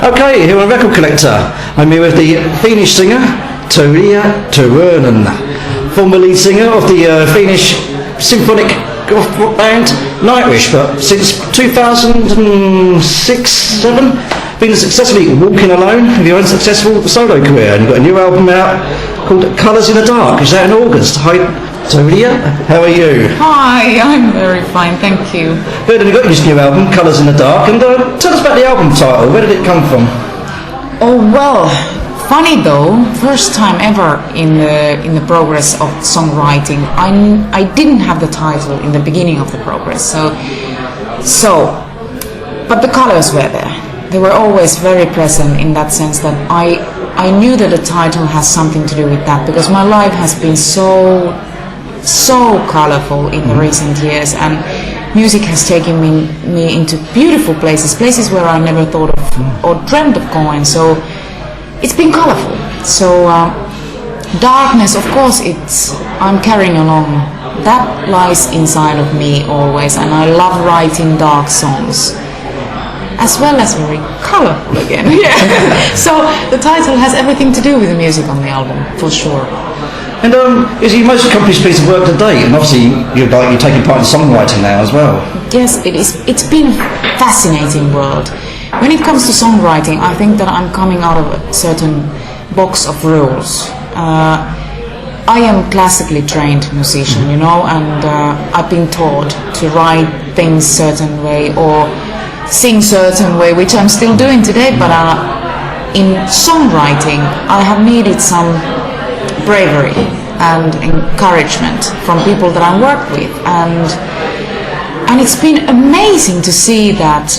Okay, here on Record Collector, I'm here with the Finnish singer, Tarja Turunen, former lead singer of the Finnish symphonic rock band Nightwish, but since 2006-7, been successfully walking alone with your unsuccessful solo career, and you've got a new album out called Colours in the Dark. It's out in August. Hi, Tarja, how are you? Hi, I'm very fine, thank you. Good, and you've got this new album, Colours in the Dark, and tell us about the album title. Where did it come from? Oh well, funny though, first time ever in the progress of songwriting, I didn't have the title in the beginning of the progress, so but the colors were there. They were always very present in that sense that I knew that the title has something to do with that, because my life has been so colorful in the recent years, and music has taken me into beautiful places where I never thought of or dreamt of going, so it's been colorful. So darkness, of course, I'm carrying along. That lies inside of me always, and I love writing dark songs, as well as very colorful again. Yeah. So the title has everything to do with the music on the album, for sure. And is your most accomplished piece of work to date? And obviously you're taking part in songwriting now as well. Yes, it is. It's been a fascinating world. When it comes to songwriting, I think that I'm coming out of a certain box of rules. I am classically trained musician, you know, and I've been taught to write things certain way or sing certain way, which I'm still doing today, but in songwriting I have needed some bravery and encouragement from people that I work with, and it's been amazing to see that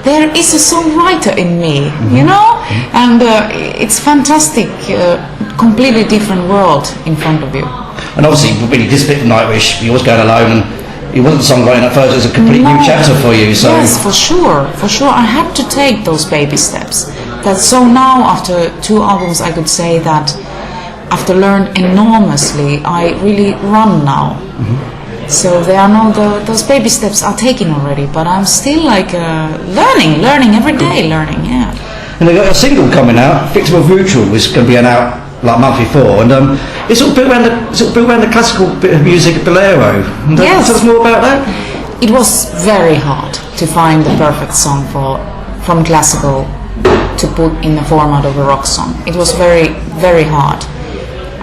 there is a songwriter in me, you know, and it's fantastic, completely different world in front of you. And obviously, really, this bit of Nightwish, you was going alone, and it wasn't songwriting at first, it was a complete new chapter for you. So. Yes, for sure. I had to take those baby steps. So now, after 2 albums, I could say that after learned enormously, I really run now. So there are those baby steps are taken already, but I'm still like learning every day, yeah. And they've got a single coming out, Victim of Ritual, which is going to be out like a month before, and it's all built around the classical bit of music, bolero. Yes. Tell us more about that. It was very hard to find the perfect song from classical to put in the format of a rock song. It was very, very hard.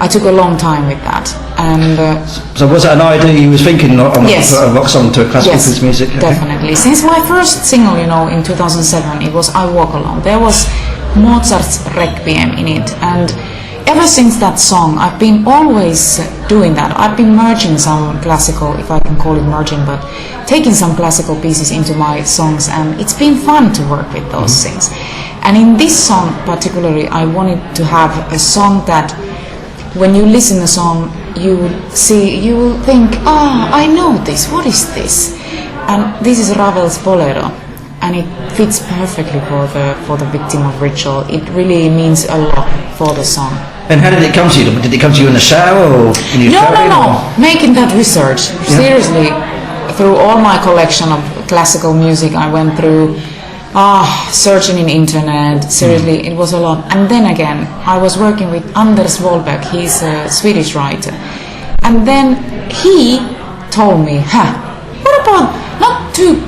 I took a long time with that, and so was that an idea you was thinking on yes. a rock song to a classical piece of music? Yes, definitely. Since my first single, you know, in 2007, it was "I Walk Alone." There was Mozart's Requiem in it, and ever since that song, I've been always doing that. I've been merging some classical, if I can call it merging, but taking some classical pieces into my songs, and it's been fun to work with those things. And in this song particularly, I wanted to have a song that, when you listen to the song, you will think, I know this, what is this? And this is Ravel's Bolero, and it fits perfectly for the Victim of Ritual. It really means a lot for the song. And how did it come to you? Did it come to you in the shower or in your No. Making that research, seriously, through all my collection of classical music, I went through searching in internet. Seriously, it was a lot. And then again, I was working with Anders Wahlberg. He's a Swedish writer, and then he told me, what about you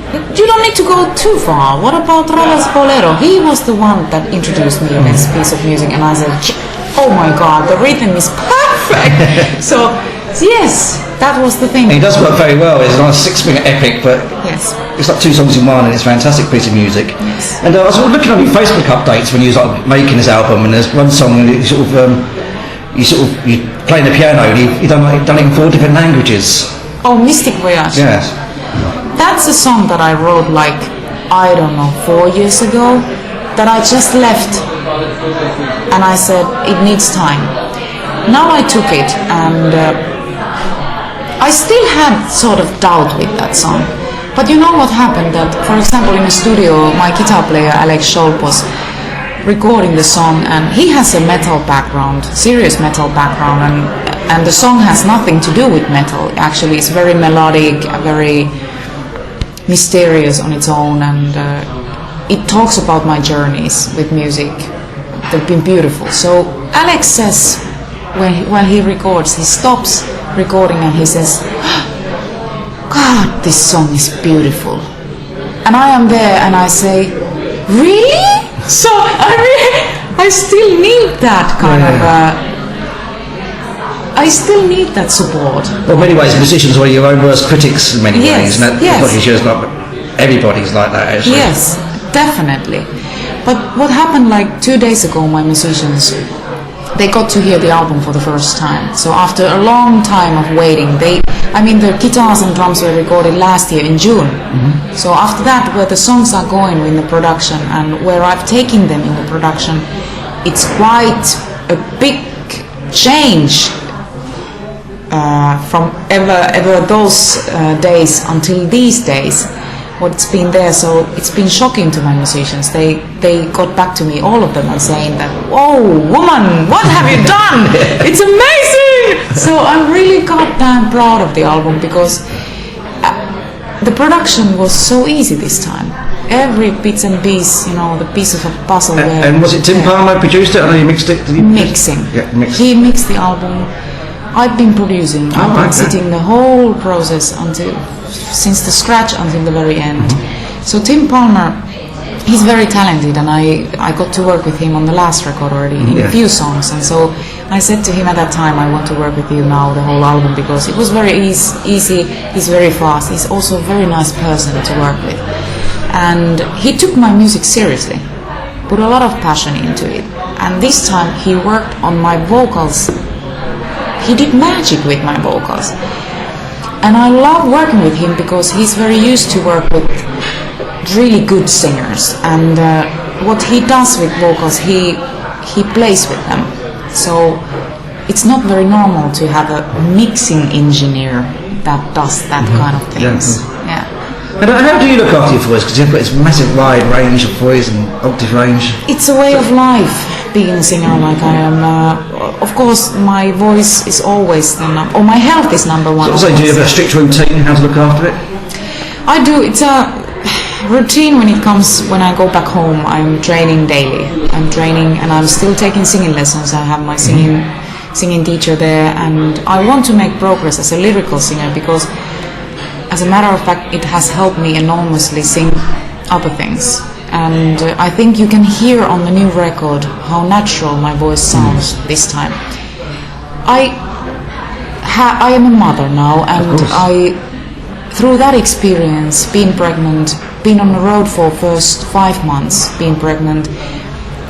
don't need to go too far. What about Ravel's Bolero? He was the one that introduced me to this piece of music, and I said, oh my God, the rhythm is perfect. So yes, that was the thing. And it does work very well. It's not a 6-minute epic, but yes, it's like 2 songs in one, and it's a fantastic piece of music. Yes. And I was looking on your Facebook updates when you was like making this album, and there's one song and you playing the piano, and you done it in 4 different languages. Oh, Mystic Voyage. Yes. That's a song that I wrote like, I don't know, 4 years ago, that I just left, and I said it needs time. Now I took it, and I still had sort of doubt with that song. But you know what happened? That, for example, in the studio, my guitar player Alex Scholp was recording the song, and he has a metal background, serious metal background, and the song has nothing to do with metal. Actually, it's very melodic, very mysterious on its own, and it talks about my journeys with music. They've been beautiful. So Alex says, when he records, he stops recording and he says, God, this song is beautiful. And I am there and I say, really? So I still need that kind of... I still need that support. Well, in many ways, musicians are your own worst critics in many ways. And everybody's like that, actually. Yes, definitely. But what happened like 2 days ago, my musicians, they got to hear the album for the first time. So after a long time of waiting, the guitars and drums were recorded last year in June. Mm-hmm. So after that, where the songs are going in the production and where I've taken them in the production, it's quite a big change from ever those days until these days. What's been there, so it's been shocking to my musicians. They got back to me, all of them, and saying that, "Whoa, woman, what have you done? It's amazing!" So I'm really goddamn proud of the album because the production was so easy this time. Every bits and piece, the piece of a puzzle. And was it Tim Palmer who produced it? I know you mixed it. Mixing. Yeah, He mixed the album. I've been producing. I've been sitting the whole process since the scratch until the very end. Mm-hmm. So Tim Palmer, he's very talented, and I got to work with him on the last record already in a few songs. And so I said to him at that time, I want to work with you now the whole album because it was very easy. He's very fast. He's also a very nice person to work with, and he took my music seriously, put a lot of passion into it. And this time he worked on my vocals. He did magic with my vocals. And I love working with him because he's very used to work with really good singers. And what he does with vocals, he plays with them. So it's not very normal to have a mixing engineer that does that kind of things. Yeah. And how do you look after your voice? Because you've got this massive wide range of voice and octave range. It's a way of life, being a singer like I am. Of course, my voice is always or my health is number one. So do you have a strict routine how to look after it? I do. It's a routine when I go back home. I'm training daily. I'm training and I'm still taking singing lessons. I have my singing teacher there, and I want to make progress as a lyrical singer because, as a matter of fact, it has helped me enormously sing other things. And I think you can hear on the new record how natural my voice sounds this time. I am a mother now, and through that experience, being pregnant, being on the road for first 5 months, being pregnant,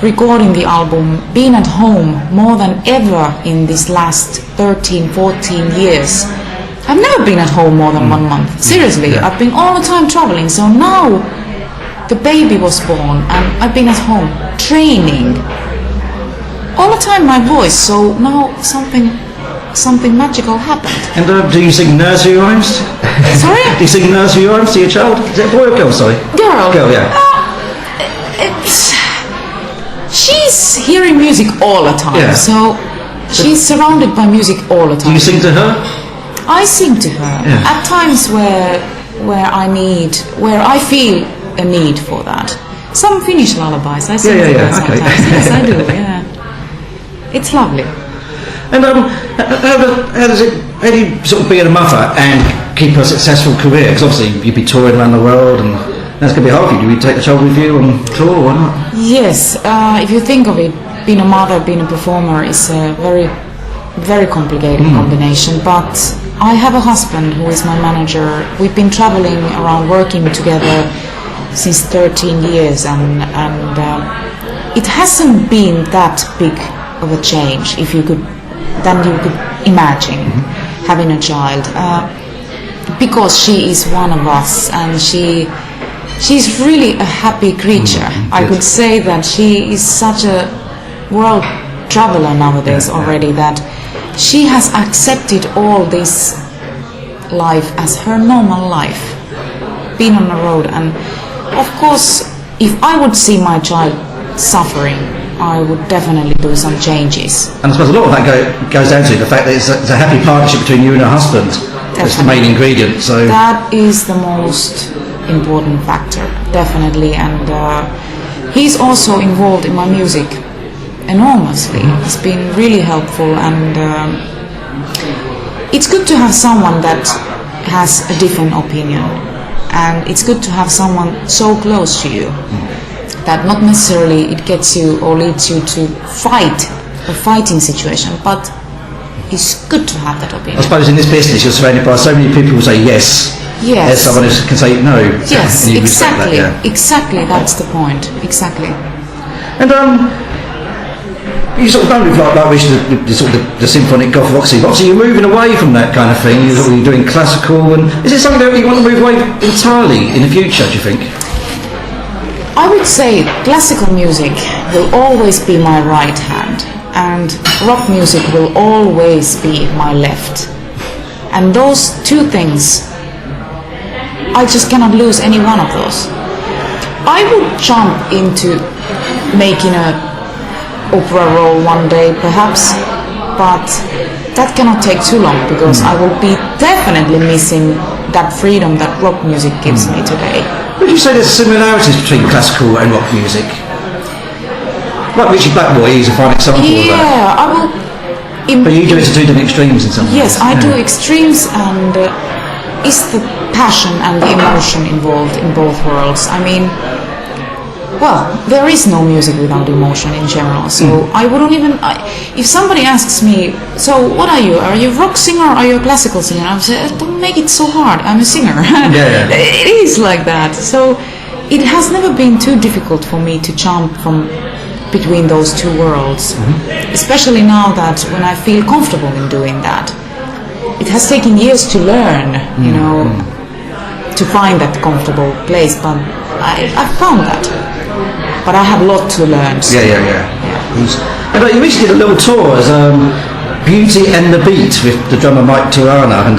recording the album, being at home more than ever in these last 13, 14 years. I've never been at home more than 1 month. Seriously, I've been all the time traveling. So now the baby was born and I've been at home training all the time my voice. So now something magical happened. And do you sing nursery rhymes? Sorry? Do you sing nursery rhymes to your child? Is it a boy or girl? Sorry. Girl. Girl, yeah. She's hearing music all the time. Yeah. So she's surrounded by music all the time. Do you sing to her? I sing to her at times where I feel a need for that. Some Finnish lullabies I sing to her sometimes. Okay. Yes, I do. Yeah, it's lovely. And how do you sort of be a mother and keep a successful career? Because obviously you'd be touring around the world, and that's going to be hard for you. Do you take the child with you on tour or not? Yes, if you think of it, being a mother, being a performer is a very, very complicated combination. But I have a husband who is my manager. We've been traveling around working together since 13 years, and it hasn't been that big of a change than you could imagine having a child, because she is one of us, and she's really a happy creature. I could say that she is such a world traveler nowadays already, that she has accepted all this life as her normal life, being on the road. And of course, if I would see my child suffering, I would definitely do some changes. And I suppose a lot of that goes down to the fact that it's a happy partnership between you and her husband. Definitely. That's the main ingredient. So that is the most important factor, definitely, and he's also involved in my music enormously. He's been really helpful, and it's good to have someone that has a different opinion, and it's good to have someone so close to you that not necessarily it gets you or leads you to fight a fighting situation, but it's good to have that opinion. I suppose in this business you're surrounded by so many people who say yes. Yes. There's someone who can say no. Yes, and you exactly. That, yeah. Exactly, that's the point. Exactly. And you sort of done with like the sort of the symphonic goth rock scene. Obviously, you're moving away from that kind of thing. You're doing classical, and is it something that you want to move away entirely in the future? Do you think? I would say classical music will always be my right hand, and rock music will always be my left. And those two things, I just cannot lose any one of those. I would jump into making a opera role one day perhaps, but that cannot take too long because I will be definitely missing that freedom that rock music gives me today. Would you say there's similarities between classical and rock music? Like Richie Blackmore is a fine example of that. Yeah, I will. But you do it to two different extremes in some ways. Yes, I do extremes, and it's the passion and the emotion involved in both worlds. I mean, well, there is no music without emotion in general, so I wouldn't even... if somebody asks me, so what are you? Are you a rock singer or are you a classical singer? I would say, don't make it so hard, I'm a singer. Yeah. It is like that. So it has never been too difficult for me to jump from between those two worlds, especially now that when I feel comfortable in doing that. It has taken years to learn, you know, to find that comfortable place, but I've found that. But I have a lot to learn. So. Yeah. And you recently did a little tour as Beauty and the Beat with the drummer Mike Tirana. And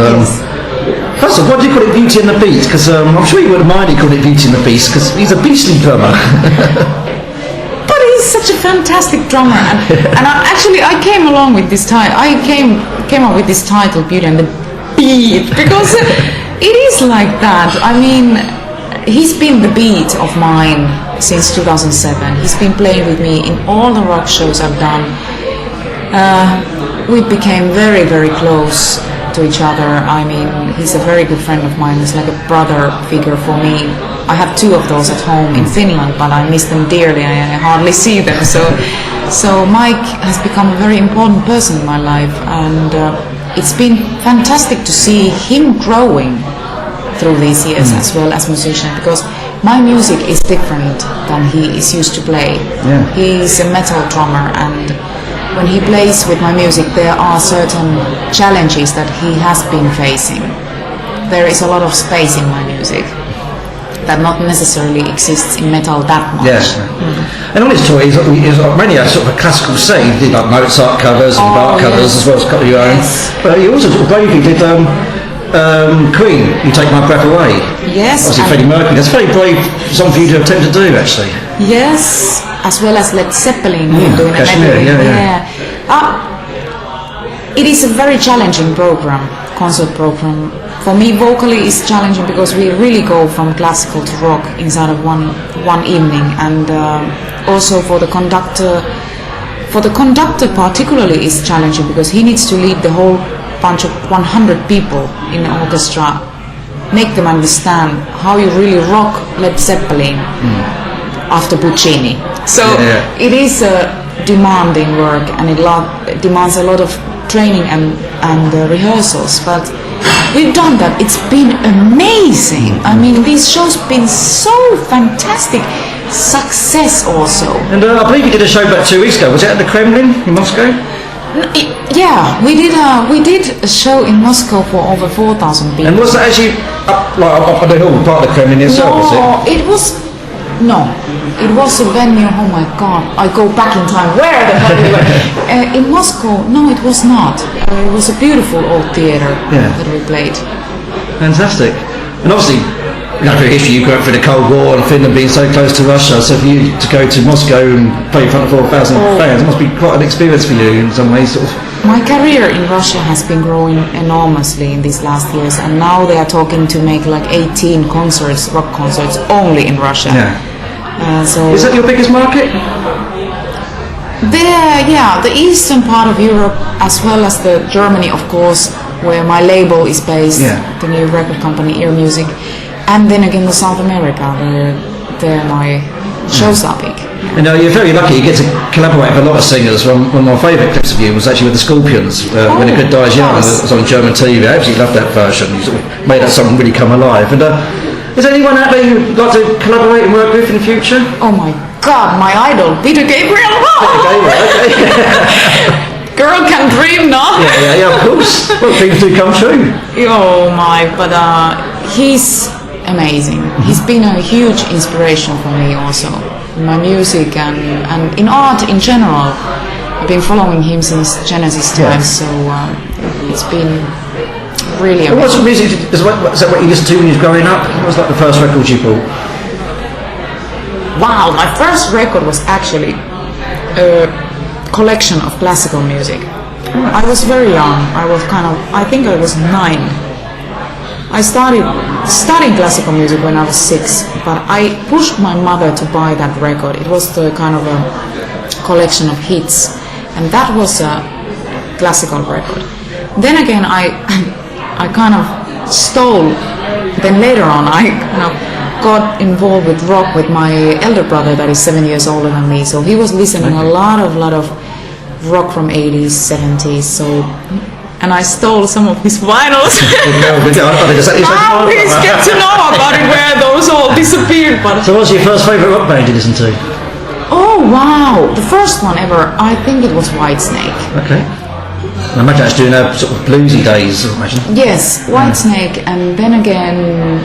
first of all, why do you call it Beauty and the Beat? Because I'm sure you wouldn't mind he called it Beauty and the Beast, because he's a beastly drummer. But he's such a fantastic drummer, and I came along with this title. I came up with this title, Beauty and the Beat, because it is like that. I mean, he's been the beat of mine since 2007. He's been playing with me in all the rock shows I've done. We became very, very close to each other. I mean, he's a very good friend of mine. He's like a brother figure for me. I have two of those at home in Finland, but I miss them dearly. I hardly see them. So Mike has become a very important person in my life, and it's been fantastic to see him growing through these years as well as musician, because my music is different than he is used to play. Yeah. He's a metal drummer, and when he plays with my music there are certain challenges that he has been facing. There is a lot of space in my music that not necessarily exists in metal that much. Yes. And on his tour, he's mainly a sort of a classical set. He did like Mozart covers and Bach covers as well as a couple of your own. But he also sort of bravely did Queen, You Take My Breath Away. Yes. Obviously Freddie Mercury. That's a very brave song for you to attempt to do, actually. Yes, as well as Led Zeppelin doing a Kashmir, medley. It is a very challenging program, concert program. For me, vocally is challenging because we really go from classical to rock inside of one evening, and also for the conductor. For the conductor particularly is challenging because he needs to lead the whole bunch of 100 people in the orchestra, make them understand how you really rock Led Zeppelin after Puccini. So it is a demanding work, and it demands a lot of training and rehearsals, but we've done that. It's been amazing. I mean, these shows have been so fantastic. Success also. And I believe you did a show about 2 weeks ago. Was it at the Kremlin in Moscow? Yeah, we did a show in Moscow for over 4,000 people. And was that actually up on the hill, part of the Kremlin itself? No, it was a venue. Oh my God, I go back in time. Where the hell we were? In Moscow? No, it was not. It was a beautiful old theater that we played. Fantastic. And obviously, through history, you grew up through the Cold War and Finland being so close to Russia, so for you to go to Moscow and play in front of 4,000 fans, it must be quite an experience for you in some ways, sort of my career in Russia has been growing enormously in these last years, and now they are talking to make like 18 concerts, rock concerts, only in Russia. So is that your biggest market? The eastern part of Europe, as well as the Germany, of course, where my label is based, the new record company Ear Music, and then again the South America, where my shows are big. You know, you're very lucky. You get to collaborate with a lot of singers. One of my favourite clips of you was actually with the Scorpions, When a Good Dies Young. It was on German TV. I absolutely loved that version. You sort of made that song really come alive. And is there anyone out there you'd like to collaborate and work with in the future? Oh my God, my idol, Peter Gabriel. Peter Gabriel, okay. Girl can dream, no? Yeah, of course. Well, dreams do come true. Oh my, but he's amazing. He's been a huge inspiration for me also. In my music and in art in general. I've been following him since Genesis times, so it's been really amazing. What sort of music, is that what you listened to when you were growing up? What was like the first record you bought? Wow, my first record was actually a collection of classical music. I was very young. I think I was 9. I started studying classical music when I was 6, but I pushed my mother to buy that record. It was the kind of a collection of hits, and that was a classical record. Then again, I kind of stole. Then later on, I kind of got involved with rock with my elder brother that is 7 years older than me. So he was listening a lot of rock from 80s, 70s. So, and I stole some of his vinyls. Now he's get to know about it where those all disappeared. But so, what's your first favourite rock band you listened to? Oh wow, the first one ever. I think it was Whitesnake. Okay. I imagine that's during their sort of bluesy days, I imagine. Yes, Whitesnake, and then again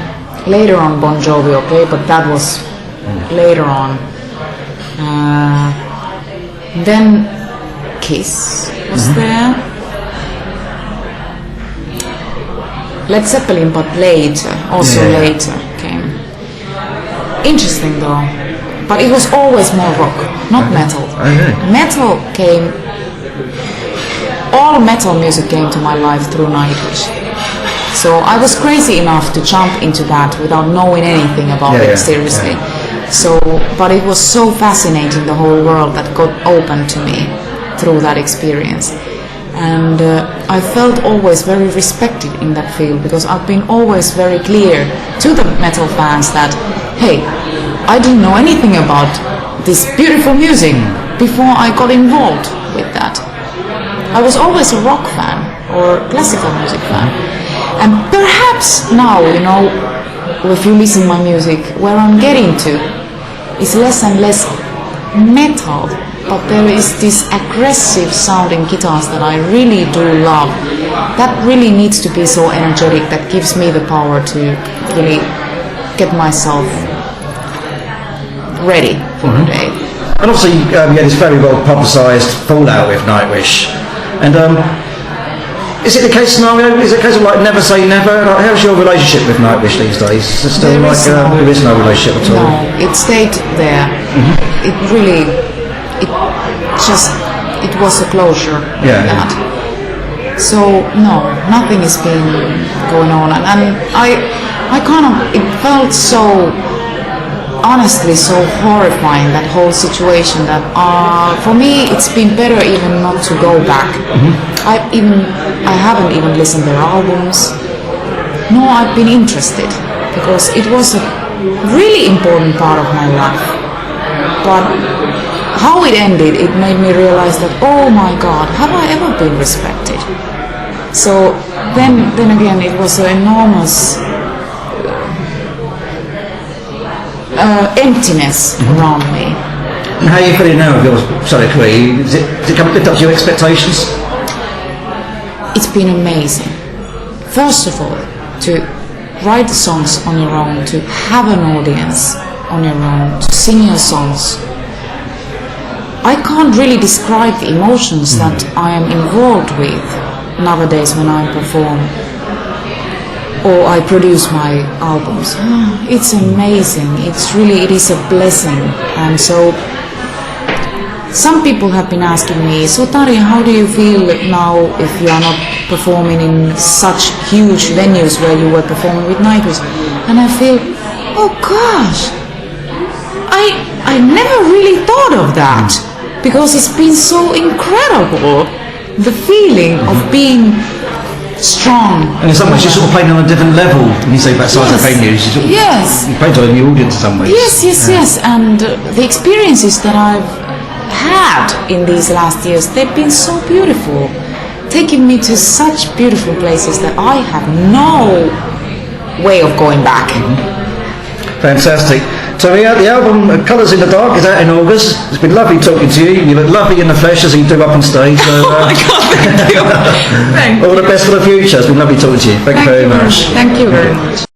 later on Bon Jovi, okay, but that was later on. Then Kiss was there. Led Zeppelin, but later, later came. Interesting though, but it was always more rock, not metal. Okay. Metal came. All metal music came to my life through Nightwish. So I was crazy enough to jump into that without knowing anything about it seriously. So, but it was so fascinating, the whole world that got open to me through that experience. And I felt always very respected in that field, because I've been always very clear to the metal fans that, hey, I didn't know anything about this beautiful music before I got involved with that. I was always a rock fan or classical music fan. And perhaps now, you know, if you listen to my music, where I'm getting to is less and less metal, but there is this aggressive sounding guitars that I really do love. That really needs to be so energetic, that gives me the power to really get myself ready for the day. And obviously you had this very well publicised fallout with Nightwish. And is it the case scenario? Is it a case of like never say never? Like, how's your relationship with Nightwish these days? Is it still there is no relationship at all? No, it stayed there. It really, it was a closure. That. So no, nothing has been going on, and I kind of, it felt so, honestly, so horrifying, that whole situation, that for me it's been better even not to go back. I haven't even listened to their albums, nor I've been interested, because it was a really important part of my life. But how it ended, it made me realize that, oh my God, have I ever been respected? So then again, it was an enormous emptiness around me. And how are you feeling now with your solo career? Does it come lift up to your expectations? It's been amazing. First of all, to write the songs on your own, to have an audience on your own, to sing your songs. I can't really describe the emotions that I am involved with nowadays when I perform or I produce my albums. It's amazing. It is a blessing. And so some people have been asking me, so Tarja, how do you feel now if you are not performing in such huge venues where you were performing with Nightwish? And I feel, oh gosh, I never really thought of that, because it's been so incredible, the feeling of being strong. And in some ways, you're sort of playing on a different level. When you say about size of venues, you sort of, yes, you play to a new audience in some ways. Yes. And the experiences that I've had in these last years, they've been so beautiful, taking me to such beautiful places that I have no way of going back. Fantastic. So yeah, the album Colours in the Dark is out in August. It's been lovely talking to you. You look lovely in the flesh as you do up on stage. So, Oh my God, thank you. all the best for the future. It's been lovely talking to you. Thank you very much. Thank you very much.